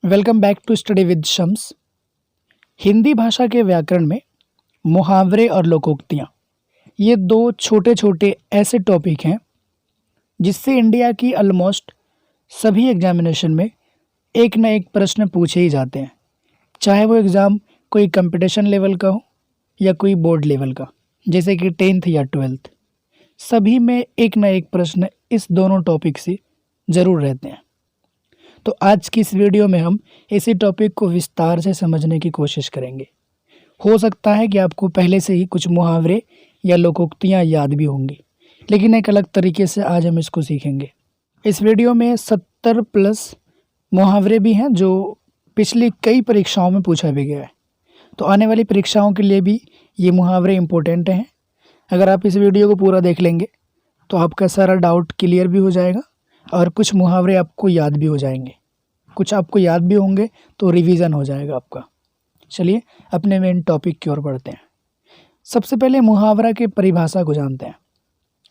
Welcome back to study with Shams. Hindi भाषा के व्याकरण में मुहावरे और लोकोक्तियाँ ये दो छोटे छोटे ऐसे टॉपिक हैं जिससे इंडिया की ऑलमोस्ट सभी एग्जामिनेशन में एक ना एक प्रश्न पूछे ही जाते हैं, चाहे वो एग्ज़ाम कोई कंपटीशन लेवल का हो या कोई बोर्ड लेवल का, जैसे कि 10th या 12th। सभी में एक ना एक प्रश्न इस दोनों टॉपिक से ज़रूर रहते हैं। तो आज की इस वीडियो में हम इसी टॉपिक को विस्तार से समझने की कोशिश करेंगे। हो सकता है कि आपको पहले से ही कुछ मुहावरे या लोकोक्तियाँ याद भी होंगी, लेकिन एक अलग तरीके से आज हम इसको सीखेंगे। इस वीडियो में 70+ मुहावरे भी हैं जो पिछली कई परीक्षाओं में पूछा भी गया है, तो आने वाली परीक्षाओं के लिए भी ये मुहावरे इम्पोर्टेंट हैं। अगर आप इस वीडियो को पूरा देख लेंगे तो आपका सारा डाउट क्लियर भी हो जाएगा और कुछ मुहावरे आपको याद भी हो जाएंगे। कुछ आपको याद भी होंगे तो रिवीजन हो जाएगा आपका। चलिए अपने मेन टॉपिक की ओर बढ़ते हैं। सबसे पहले मुहावरा के परिभाषा को जानते हैं,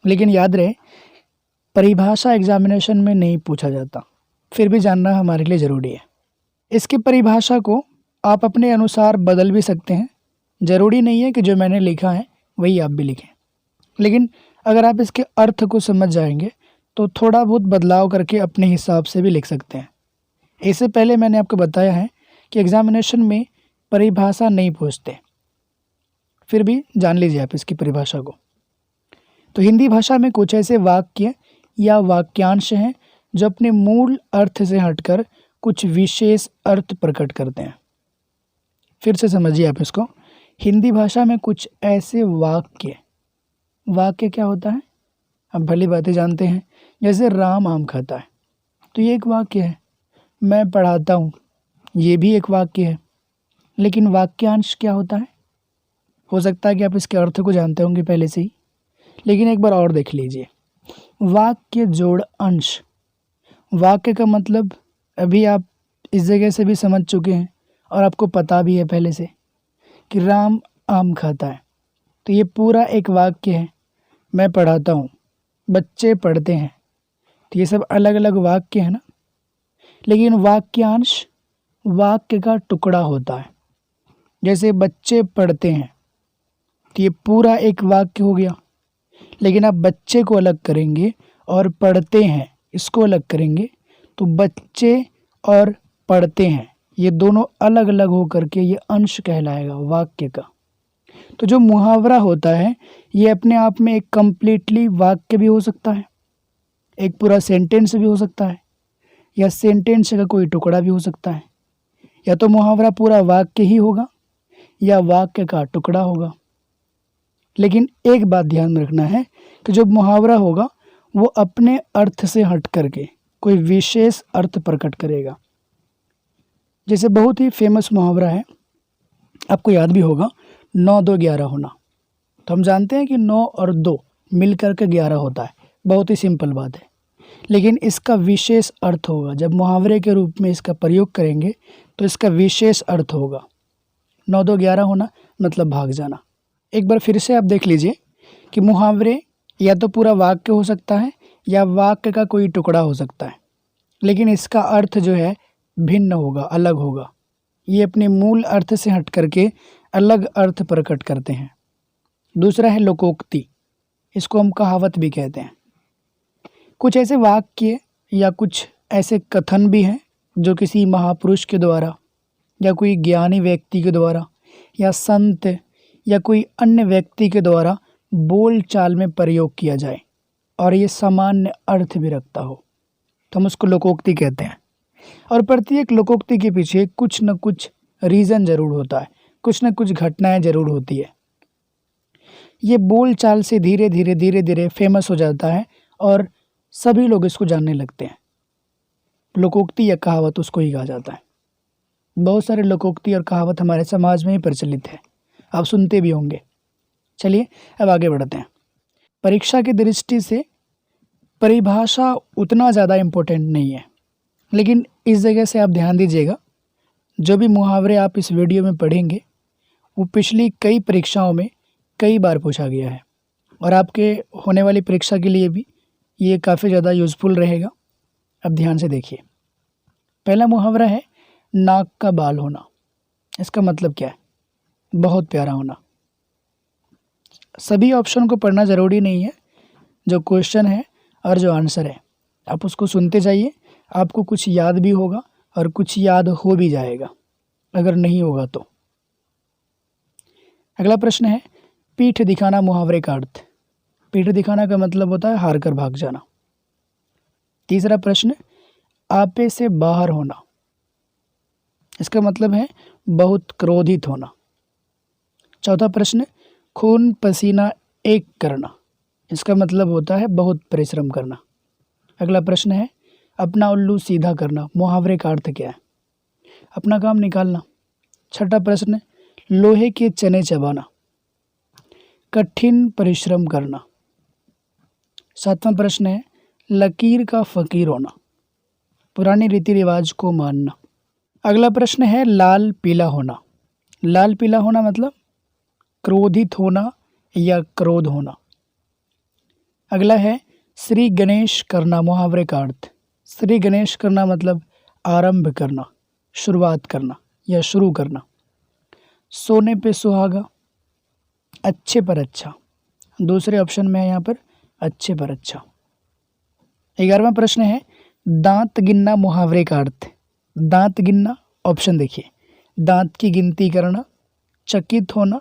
लेकिन याद रहे परिभाषा एग्जामिनेशन में नहीं पूछा जाता, फिर भी जानना हमारे लिए ज़रूरी है। इसकी परिभाषा को आप अपने अनुसार बदल भी सकते हैं, ज़रूरी नहीं है कि जो मैंने लिखा है वही आप भी लिखें, लेकिन अगर आप इसके अर्थ को समझ जाएंगे तो थोड़ा बहुत बदलाव करके अपने हिसाब से भी लिख सकते हैं। इससे पहले मैंने आपको बताया है कि एग्जामिनेशन में परिभाषा नहीं पूछते, फिर भी जान लीजिए आप इसकी परिभाषा को। तो हिंदी भाषा में कुछ ऐसे वाक्य या वाक्यांश हैं जो अपने मूल अर्थ से हटकर कुछ विशेष अर्थ प्रकट करते हैं। फिर से समझिए आप इसको। हिंदी भाषा में कुछ ऐसे वाक्य क्या होता है, आप भली बातें जानते हैं। जैसे राम आम खाता है, तो ये एक वाक्य है। मैं पढ़ाता हूँ, ये भी एक वाक्य है। लेकिन वाक्यांश क्या होता है? हो सकता है कि आप इसके अर्थ को जानते होंगे पहले से ही, लेकिन एक बार और देख लीजिए। वाक्य जोड़ अंश। वाक्य का मतलब अभी आप इस जगह से भी समझ चुके हैं और आपको पता भी है पहले से कि राम आम खाता है, तो ये पूरा एक वाक्य है। मैं पढ़ाता हूँ, बच्चे पढ़ते हैं, तो ये सब अलग अलग वाक्य है ना। लेकिन वाक्यांश वाक्य का टुकड़ा होता है। जैसे बच्चे पढ़ते हैं, तो ये पूरा एक वाक्य हो गया, लेकिन आप बच्चे को अलग करेंगे और पढ़ते हैं इसको अलग करेंगे, तो बच्चे और पढ़ते हैं ये दोनों अलग अलग हो करके ये अंश कहलाएगा वाक्य का। तो जो मुहावरा होता है ये अपने आप में एक कंप्लीटली वाक्य भी हो सकता है, एक पूरा सेंटेंस भी हो सकता है, या सेंटेंस का कोई टुकड़ा भी हो सकता है। या तो मुहावरा पूरा वाक्य ही होगा या वाक्य का टुकड़ा होगा। लेकिन एक बात ध्यान में रखना है कि जो मुहावरा होगा वो अपने अर्थ से हट करके कोई विशेष अर्थ प्रकट करेगा। जैसे बहुत ही फेमस मुहावरा है, आपको याद भी होगा, 9 2 11 होना। तो हम जानते हैं कि 9 और 2 मिलकर के 11 होता है, बहुत ही सिंपल बात है। लेकिन इसका विशेष अर्थ होगा, जब मुहावरे के रूप में इसका प्रयोग करेंगे तो इसका विशेष अर्थ होगा। 9 2 11 होना मतलब भाग जाना। एक बार फिर से आप देख लीजिए कि मुहावरे या तो पूरा वाक्य हो सकता है या वाक्य का कोई टुकड़ा हो सकता है, लेकिन इसका अर्थ जो है भिन्न होगा, अलग होगा। ये अपने मूल अर्थ से हट करके अलग अर्थ प्रकट करते हैं। दूसरा है लोकोक्ति, इसको हम कहावत भी कहते हैं। कुछ ऐसे वाक्य या कुछ ऐसे कथन भी हैं जो किसी महापुरुष के द्वारा या कोई ज्ञानी व्यक्ति के द्वारा या संत या कोई अन्य व्यक्ति के द्वारा बोल चाल में प्रयोग किया जाए और ये सामान्य अर्थ भी रखता हो, तो हम उसको लोकोक्ति कहते हैं। और प्रत्येक लोकोक्ति के पीछे कुछ न कुछ रीज़न ज़रूर होता है, कुछ न कुछ घटनाएं ज़रूर होती है। ये बोल चाल से धीरे धीरे फेमस हो जाता है और सभी लोग इसको जानने लगते हैं। लोकोक्ति या कहावत उसको ही कहा जाता है। बहुत सारे लोकोक्ति और कहावत हमारे समाज में ही प्रचलित है, आप सुनते भी होंगे। चलिए अब आगे बढ़ते हैं। परीक्षा की दृष्टि से परिभाषा उतना ज़्यादा इम्पोर्टेंट नहीं है, लेकिन इस जगह से आप ध्यान दीजिएगा, जो भी मुहावरे आप इस वीडियो में पढ़ेंगे वो पिछली कई परीक्षाओं में कई बार पूछा गया है और आपके होने वाली परीक्षा के लिए भी ये काफ़ी ज़्यादा यूज़फुल रहेगा। अब ध्यान से देखिए। पहला मुहावरा है नाक का बाल होना, इसका मतलब क्या है? बहुत प्यारा होना। सभी ऑप्शन को पढ़ना ज़रूरी नहीं है, जो क्वेश्चन है और जो आंसर है आप उसको सुनते जाइए, आपको कुछ याद भी होगा और कुछ याद हो भी जाएगा अगर नहीं होगा तो। अगला प्रश्न है, पीठ दिखाना मुहावरे का अर्थ। पीठ दिखाना का मतलब होता है हार कर भाग जाना। तीसरा प्रश्न, आपे से बाहर होना, इसका मतलब है बहुत क्रोधित होना। चौथा प्रश्न, खून पसीना एक करना, इसका मतलब होता है बहुत परिश्रम करना। अगला प्रश्न है, अपना उल्लू सीधा करना, मुहावरे का अर्थ क्या है? अपना काम निकालना। छठा प्रश्न, लोहे के चने चबाना, कठिन परिश्रम करना। सातवां प्रश्न है, लकीर का फकीर होना, पुराने रीति रिवाज को मानना। अगला प्रश्न है, लाल पीला होना। लाल पीला होना मतलब क्रोधित होना या क्रोध होना। अगला है, श्री गणेश करना, मुहावरे का अर्थ। श्री गणेश करना मतलब आरंभ करना, शुरुआत करना या शुरू करना। सोने पे सुहागा, अच्छे पर अच्छा, दूसरे ऑप्शन में है यहाँ पर अच्छे पर अच्छा। 11वां प्रश्न है, दांत गिनना, मुहावरे का अर्थ। दांत गिनना, ऑप्शन देखिए, दांत की गिनती करना, चकित होना,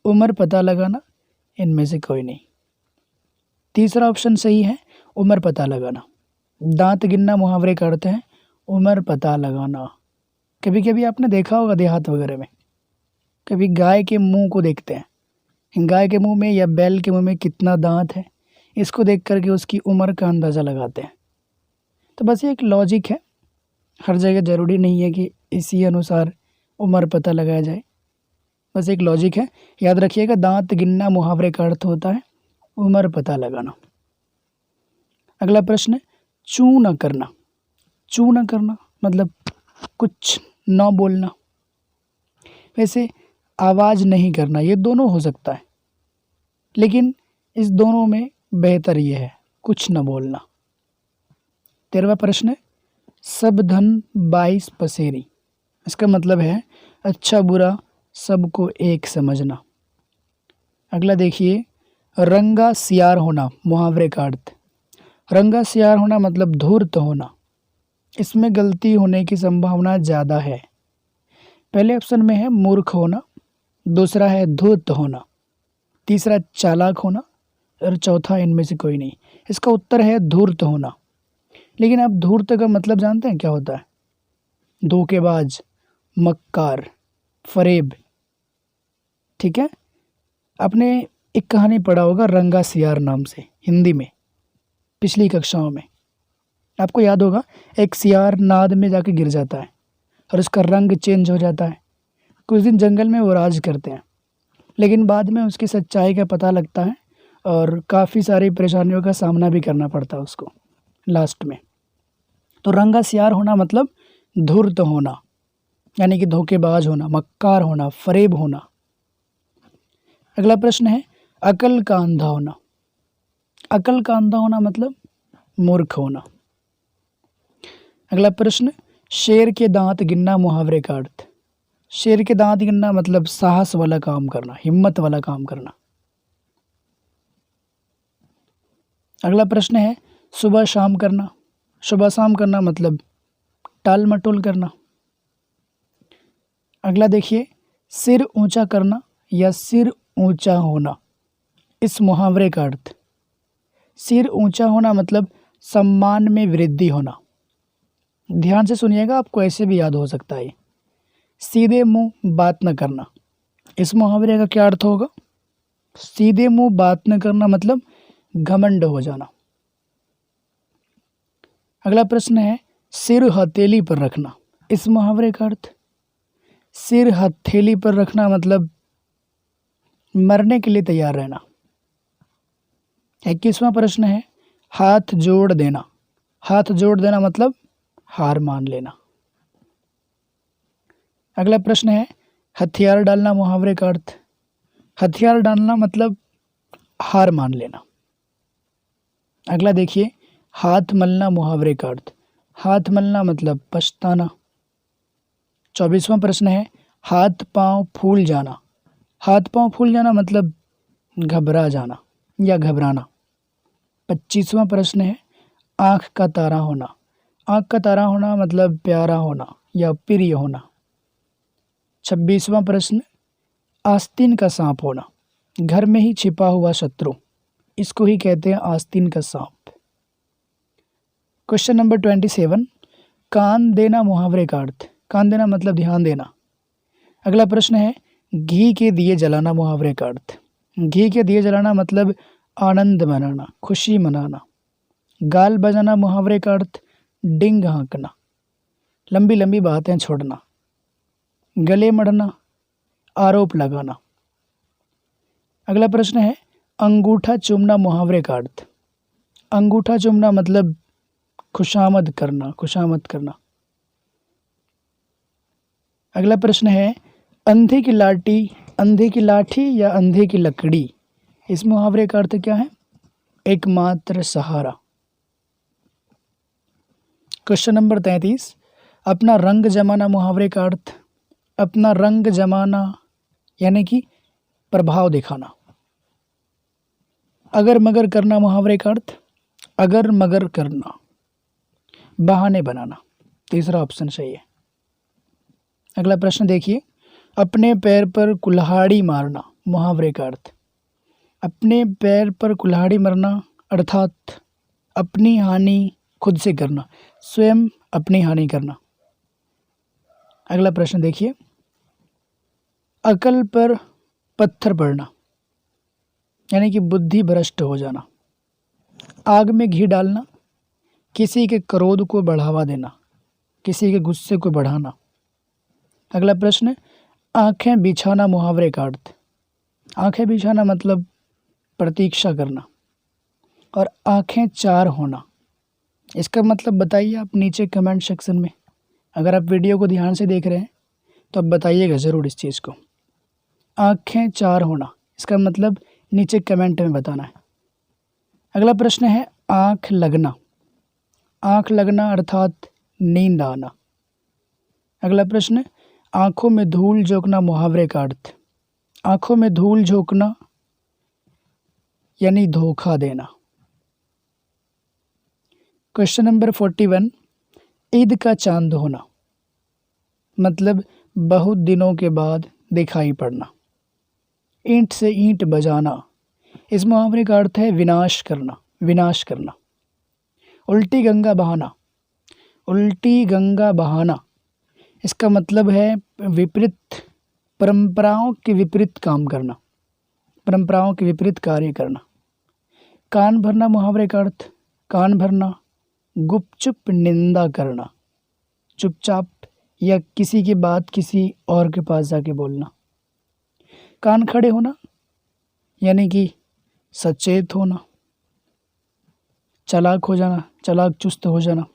उम्र पता लगाना, इनमें से कोई नहीं। तीसरा ऑप्शन सही है, उम्र पता लगाना। दांत गिनना मुहावरे का अर्थ है उम्र पता लगाना। कभी कभी आपने देखा होगा देहात वगैरह में, कभी गाय के मुंह को देखते हैं, गाय के मुंह में या बैल के मुंह में कितना दांत है, इसको देख करके उसकी उम्र का अंदाज़ा लगाते हैं। तो बस ये एक लॉजिक है, हर जगह ज़रूरी नहीं है कि इसी अनुसार उम्र पता लगाया जाए, बस एक लॉजिक है, याद रखिएगा। दांत गिनना मुहावरे का अर्थ होता है उम्र पता लगाना। अगला प्रश्न, चू न करना। चू न करना मतलब कुछ न बोलना। वैसे आवाज़ नहीं करना ये दोनों हो सकता है, लेकिन इस दोनों में बेहतर ये है कुछ न बोलना। 13वां प्रश्न, सब धन 22 पसेरी, इसका मतलब है अच्छा बुरा सबको एक समझना। अगला देखिए, रंगा सियार होना, मुहावरे का अर्थ। रंगा सियार होना मतलब धूर्त होना, इसमें गलती होने की संभावना ज़्यादा है। पहले ऑप्शन में है मूर्ख होना, दूसरा है धूर्त होना, तीसरा चालाक होना और चौथा इनमें से कोई नहीं। इसका उत्तर है धूर्त होना। लेकिन आप धूर्त का मतलब जानते हैं क्या होता है? धोखेबाज, मक्कार, फरेब। ठीक है, आपने एक कहानी पढ़ा होगा रंगा सियार नाम से, हिंदी में, पिछली कक्षाओं में। आपको याद होगा एक सियार नाद में जाके गिर जाता है और उसका रंग चेंज हो जाता है। कुछ दिन जंगल में वो राज करते हैं, लेकिन बाद में उसकी सच्चाई का पता लगता है और काफ़ी सारी परेशानियों का सामना भी करना पड़ता है उसको लास्ट में। तो रंगा सियार होना मतलब धूर्त होना, यानी कि धोखेबाज होना, मक्कार होना, फरेब होना। अगला प्रश्न है, अकल का अंधा होना। अकल का अंधा होना मतलब मूर्ख होना। अगला प्रश्न, शेर के दांत गिनना, मुहावरे का अर्थ। शेर के दांत गिनना मतलब साहस वाला काम करना, हिम्मत वाला काम करना। अगला प्रश्न है, सुबह शाम करना। सुबह शाम करना मतलब टाल मटोल करना। अगला देखिए, सिर ऊंचा करना या सिर ऊंचा होना, इस मुहावरे का अर्थ। सिर ऊंचा होना मतलब सम्मान में वृद्धि होना। ध्यान से सुनिएगा, आपको ऐसे भी याद हो सकता है। सीधे मुंह बात न करना, इस मुहावरे का क्या अर्थ होगा? सीधे मुंह बात न करना मतलब घमंड हो जाना। अगला प्रश्न है, सिर हथेली पर रखना, इस मुहावरे का अर्थ। सिर हथेली पर रखना मतलब मरने के लिए तैयार रहना। 21वां प्रश्न है, हाथ जोड़ देना। हाथ जोड़ देना मतलब हार मान लेना। अगला प्रश्न है, हथियार डालना, मुहावरे का अर्थ। हथियार डालना मतलब हार मान लेना। अगला देखिए, हाथ मलना, मुहावरे का अर्थ। हाथ मलना मतलब पछताना। 24वां प्रश्न है हाथ पांव फूल जाना। हाथ पांव फूल जाना मतलब घबरा जाना या घबराना। 25वां प्रश्न है आँख का तारा होना। आँख का तारा होना मतलब प्यारा होना या प्रिय होना। 26वां प्रश्न आस्तीन का सांप होना। घर में ही छिपा हुआ शत्रु, इसको ही कहते हैं आस्तीन का सांप। क्वेश्चन नंबर 27 कान देना मुहावरे का अर्थ। कान देना मतलब ध्यान देना। अगला प्रश्न है घी के दिए जलाना मुहावरे का अर्थ। घी के दिए जलाना मतलब आनंद मनाना, खुशी मनाना। गाल बजाना मुहावरे का अर्थ डिंग हाँकना, लंबी लंबी बातें छोड़ना। गले मढ़ना, आरोप लगाना। अगला प्रश्न है अंगूठा चूमना मुहावरे का अर्थ। अंगूठा चूमना मतलब खुशामद करना, खुशामद करना। अगला प्रश्न है अंधे की लाठी या अंधे की लकड़ी, इस मुहावरे का अर्थ क्या है? एकमात्र सहारा। क्वेश्चन नंबर 33 अपना रंग जमाना मुहावरे का अर्थ। अपना रंग जमाना यानी कि प्रभाव दिखाना। अगर मगर करना मुहावरे का अर्थ। अगर मगर करना, बहाने बनाना। तीसरा ऑप्शन सही है। अगला प्रश्न देखिए अपने पैर पर कुल्हाड़ी मारना मुहावरे का अर्थ। अपने पैर पर कुल्हाड़ी मारना अर्थात अपनी हानि खुद से करना, स्वयं अपनी हानि करना। अगला प्रश्न देखिए अकल पर पत्थर पड़ना यानी कि बुद्धि भ्रष्ट हो जाना। आग में घी डालना, किसी के क्रोध को बढ़ावा देना, किसी के गुस्से को बढ़ाना। अगला प्रश्न आंखें बिछाना मुहावरे का अर्थ। आंखें बिछाना मतलब प्रतीक्षा करना। और आंखें चार होना, इसका मतलब बताइए आप नीचे कमेंट सेक्शन में। अगर आप वीडियो को ध्यान से देख रहे हैं तो आप बताइएगा ज़रूर इस चीज़ को। आंखें चार होना, इसका मतलब नीचे कमेंट में बताना है। अगला प्रश्न है आँख लगना। आँख लगना अर्थात नींद आना। अगला प्रश्न आँखों में धूल झोंकना मुहावरे का अर्थ। आँखों में धूल झोंकना यानी धोखा देना। क्वेश्चन नंबर 41 ईद का चांद होना मतलब बहुत दिनों के बाद दिखाई पड़ना। ईंट से ईंट बजाना, इस मुहावरे का अर्थ है विनाश करना, विनाश करना। उल्टी गंगा बहाना। उल्टी गंगा बहाना, इसका मतलब है विपरीत, परंपराओं के विपरीत काम करना, परंपराओं के विपरीत कार्य करना। कान भरना मुहावरे का अर्थ। कान भरना गुपचुप निंदा करना, चुपचाप या किसी की बात किसी और के पास जाके बोलना। कान खड़े होना यानी कि सचेत होना, चालाक हो जाना, चालाक चुस्त हो जाना।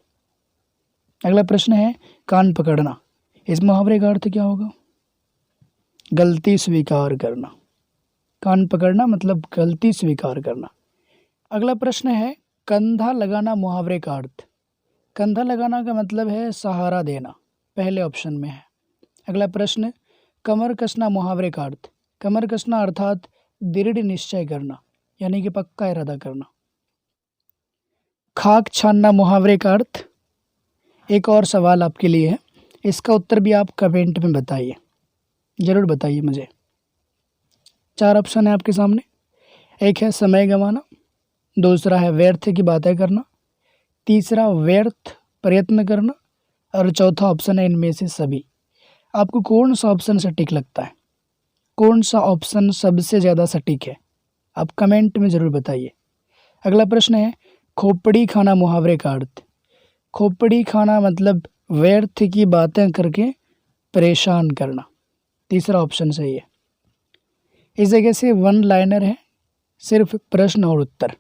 अगला प्रश्न है कान पकड़ना, इस मुहावरे का अर्थ क्या होगा? गलती स्वीकार करना। कान पकड़ना मतलब गलती स्वीकार करना। अगला प्रश्न है कंधा लगाना मुहावरे का अर्थ। कंधा लगाना का मतलब है सहारा देना, पहले ऑप्शन में है। अगला प्रश्न कमर कसना मुहावरे का अर्थ। कमर कसना अर्थात दृढ़ निश्चय करना यानी कि पक्का इरादा करना। खाक छानना मुहावरे का अर्थ। एक और सवाल आपके लिए है, इसका उत्तर भी आप कमेंट में बताइए, ज़रूर बताइए मुझे। 4 ऑप्शन है आपके सामने। एक है समय गंवाना, दूसरा है व्यर्थ की बातें करना, तीसरा व्यर्थ प्रयत्न करना और चौथा ऑप्शन है इनमें से सभी। आपको कौन सा ऑप्शन सटीक लगता है? कौन सा ऑप्शन सबसे ज़्यादा सटीक है? आप कमेंट में ज़रूर बताइए। अगला प्रश्न है खोपड़ी खाना मुहावरे का अर्थ। खोपड़ी खाना मतलब व्यर्थ की बातें करके परेशान करना, तीसरा ऑप्शन सही है। इस जगह से 1 लाइनर है, सिर्फ प्रश्न और उत्तर।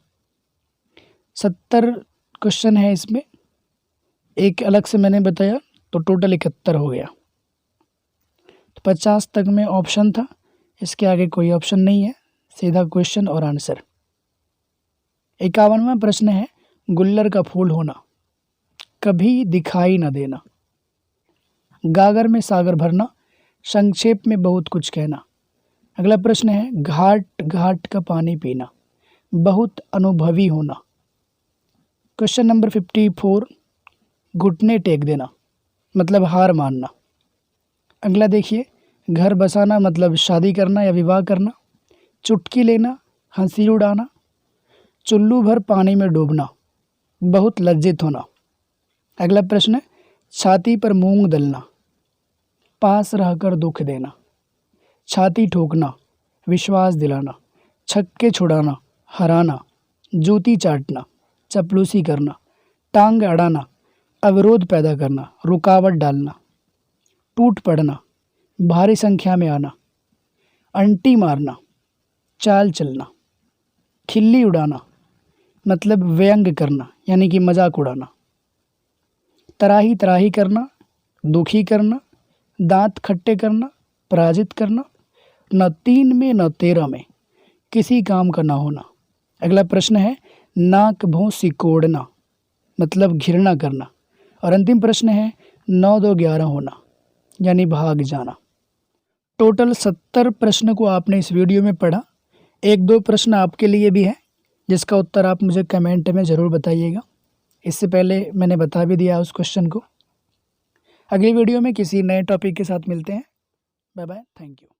70 क्वेश्चन है इसमें, एक अलग से मैंने बताया तो टोटल 71 हो गया। तो 50 तक में ऑप्शन था, इसके आगे कोई ऑप्शन नहीं है, सीधा क्वेश्चन और आंसर। 51वां प्रश्न है गुल्लर का फूल होना, कभी दिखाई न देना। गागर में सागर भरना, संक्षेप में बहुत कुछ कहना। अगला प्रश्न है घाट घाट का पानी पीना, बहुत अनुभवी होना। क्वेश्चन नंबर 54 घुटने टेक देना मतलब हार मानना। अगला देखिए घर बसाना मतलब शादी करना या विवाह करना। चुटकी लेना, हंसी उड़ाना। चुल्लू भर पानी में डूबना, बहुत लज्जित होना। अगला प्रश्न है छाती पर मूंग दलना, पास रहकर दुख देना। छाती ठोकना, विश्वास दिलाना। छक्के छुड़ाना, हराना। जूती चाटना, चपलूसी करना। टांग अड़ाना, अवरोध पैदा करना, रुकावट डालना। टूट पड़ना, भारी संख्या में आना। अंटी मारना, चाल चलना। खिल्ली उड़ाना मतलब व्यंग करना यानी कि मजाक उड़ाना। तराही तराही करना, दुखी करना। दांत खट्टे करना, पराजित करना। न 3 में न 13 में, किसी काम का ना होना। अगला प्रश्न है नाक भौं सिकोड़ना मतलब घृणा करना। और अंतिम प्रश्न है 9 2 11 होना यानी भाग जाना। टोटल 70 प्रश्न को आपने इस वीडियो में पढ़ा। 1-2 प्रश्न आपके लिए भी है जिसका उत्तर आप मुझे कमेंट में ज़रूर बताइएगा। इससे पहले मैंने बता भी दिया उस क्वेश्चन को। अगली वीडियो में किसी नए टॉपिक के साथ मिलते हैं। Bye bye, thank you.